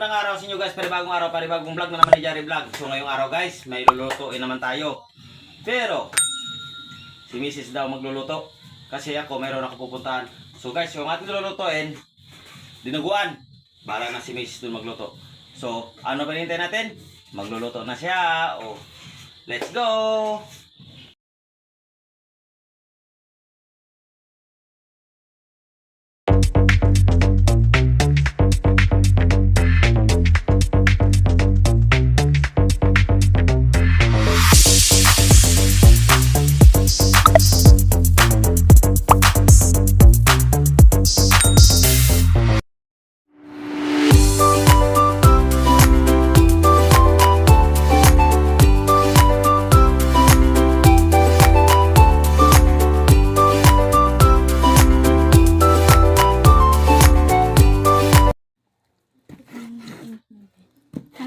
magandang araw sa inyo guys. Panibagong araw, panibagong vlog na naman ni Jari Vlog. So ngayong araw guys, may lulutuin naman tayo. Pero si Mrs. daw magluluto kasi ako mayroon ako pupuntahan. So guys, yung ating lulutuin, dinuguan. Bahala na si Mrs. dun magluto. So ano pa hinihintay natin? Magluluto na siya. Oh, let's go!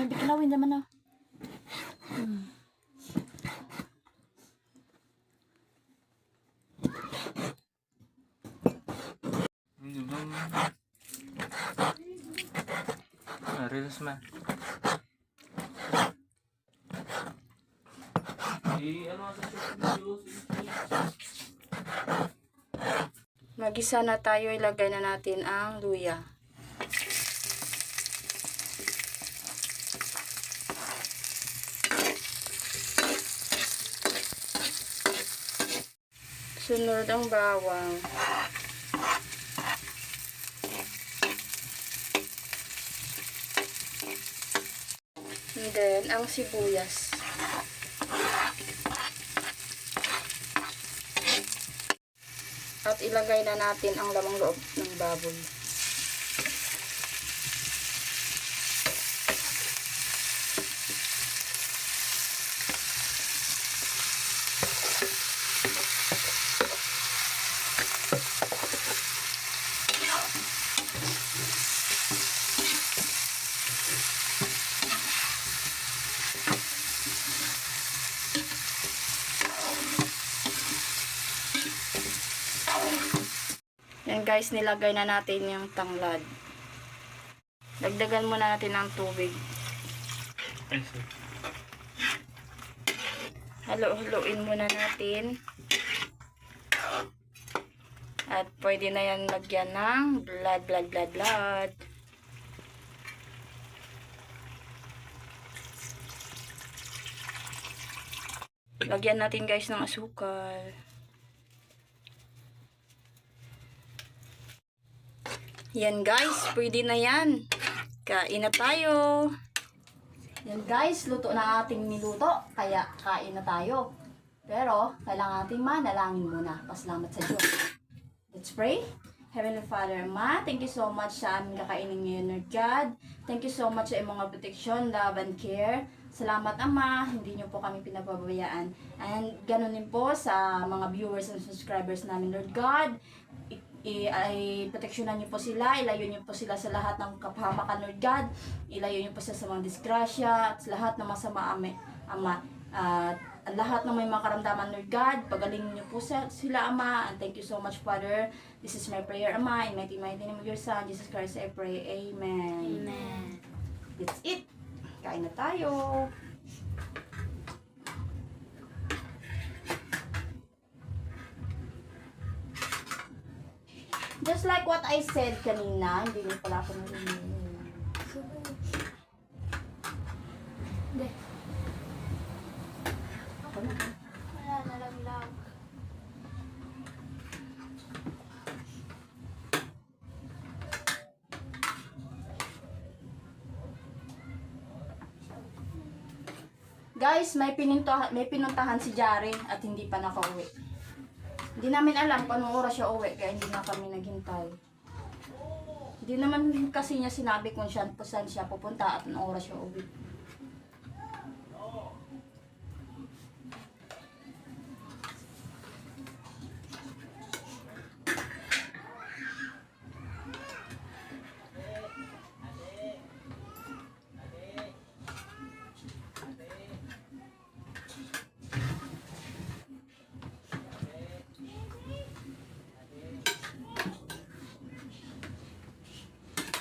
Biklawin naman na. Reels man. Magisa na tayo, ilagay na natin ang luya. Sunod ang bawang. And then, ang sibuyas. At ilagay na natin ang lamang loob ng baboy. Yan guys, nilagay na natin yung tanglad. Dagdagan muna natin ng tubig. Halo-haloin muna natin. At pwede na yan lagyan ng blood. Lagyan natin guys ng asukal. Yan guys, pwede na yan. Kain na tayo. Yan guys, luto na ating niluto. Kaya kain na tayo. Pero, kailangan natin manalangin muna. Pasalamat sa Diyos. Let's pray. Heavenly Father, Ma, thank you so much sa aming kakainin ngayon, Lord God. Thank you so much sa imong protection, love, and care. Salamat, Ama. Hindi niyo po kami pinababayaan. And ganun din po sa mga viewers and subscribers namin, Lord God. Ay proteksyonan niyo po sila, ilayo niyo po sila sa lahat ng kapahamakan, Lord God. Ilayo niyo po sila sa mga disgrasya at sa lahat ng masama, Ama. At lahat ng may mga karamdaman, Lord God, pagalingin niyo po sila, Ama. And thank you so much, Father. This is my prayer, Ama. In mighty name of your Son, Jesus Christ, I pray. Amen. Amen. That's it. Kain na tayo. Just like what I said kanina, hindi rin pala ako narinig. Hindi. Ako na. Wala, nalaglag. Guys, may pinuntahan si Jari at hindi pa nakauwi. Hindi namin alam kung anong oras siya uwi, kaya hindi na kami naghintay. Hindi naman kasi niya sinabi kung saan siya pupunta at anong oras siya uwi.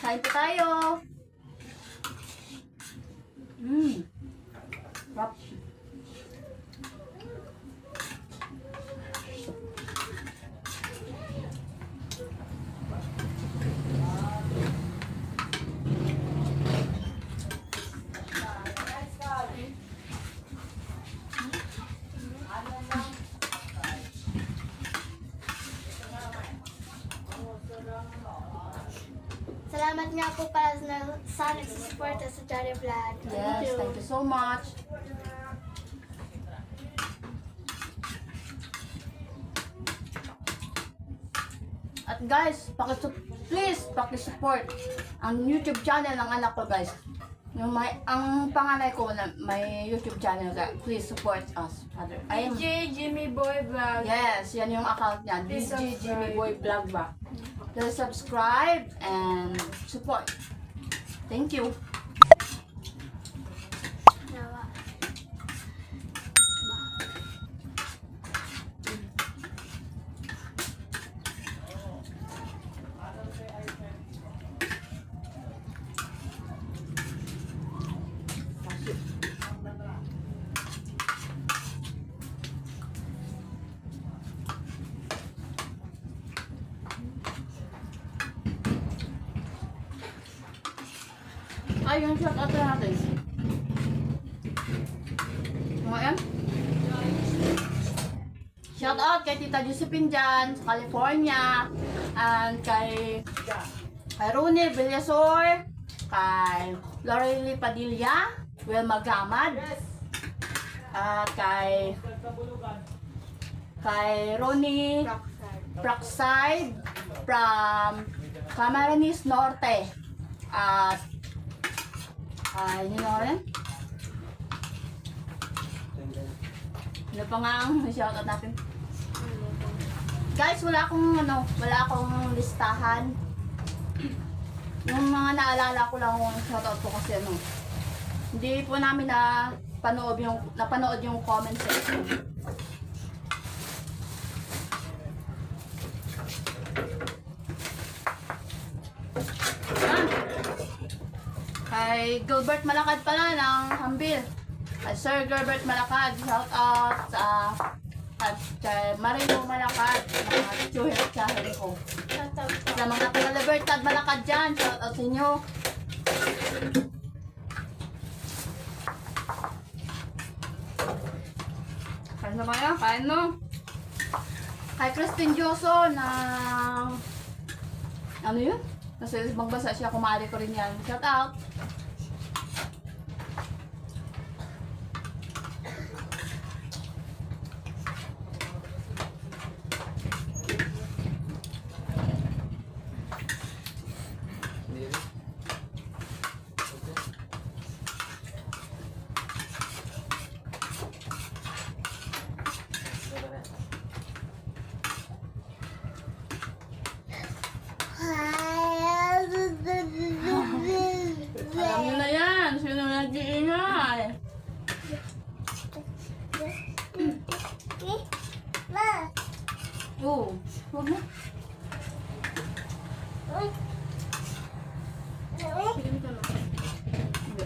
Kain po tayo. Sarap. Salamat nga po para sa nagsusuporta sa Jolly Vlog. Yes, thank you so much. At guys, please paki-support ang YouTube channel ng anak ko, guys. Ang panganay ko na may YouTube channel, guys. Please support us, Father. I am DJ Jimmy Boy Vlog. Yes, yan yung account niya. Please DJ Jimmy subscribe. Boy Vlog ba? Please subscribe and support. Thank you. Nawa. Ay, yung shout out natin. Ngayon? Shout out kay Tita Josephine dyan sa California. And kay Rooney Villasor. Kay Lorely Padilla. Wilma Gamad. At kay Ronnie Praxide from Camarines Norte. At yun na rin. Ano pa nga ang shoutout natin? Guys, wala akong listahan. Yung mga naalala ko lang yung shoutout ko kasi hindi po namin napanood yung comment section. Kay Gilbert Malakad pala ng Hambil. Kay Sir Gilbert Malakad, shout out at kay Marino Malakad, mga chuhit sa ko. Shoutout po. Sa mga taga-Libertad Malakad dyan, shout out sa inyo. Kain na kaya? Kain no? Kay Christine Joso ng ano yun? Nasa ibang bansa siya, kumari ko rin yan. Shout out! Alam nyo na yan! Sino nag-iingay? Oo, huwag na. Pili ka na. Hindi.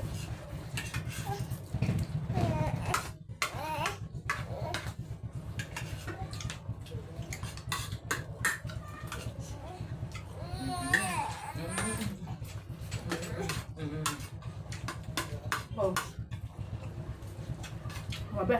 Oh. Wabe.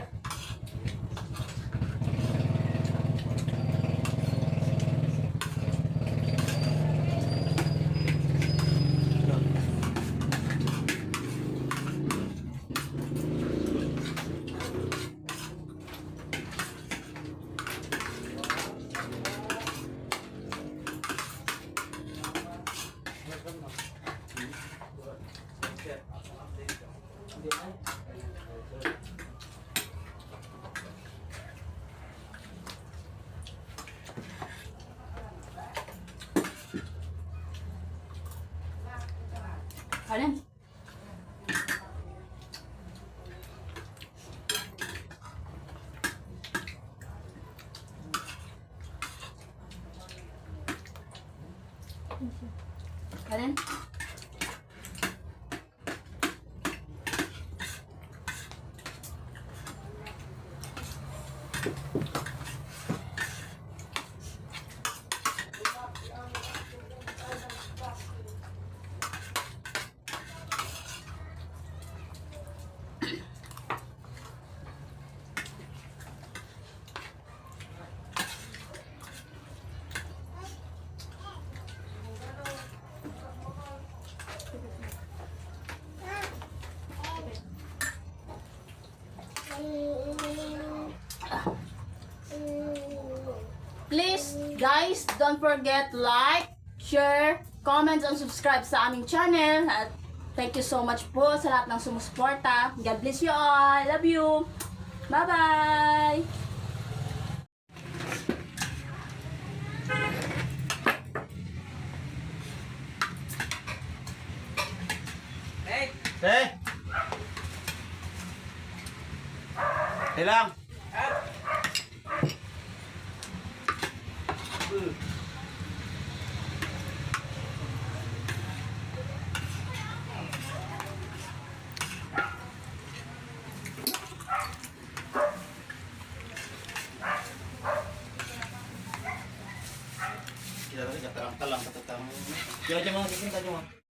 Kanin. Kanin. Guys, don't forget like, share, comment, and subscribe sa aming channel. At thank you so much po sa lahat ng sumusuporta. God bless you all. Love you. Bye-bye. Eh! Lang. Kita lagi, talang-talang, katatang. Kaya dyan mga kikinta dyan mga.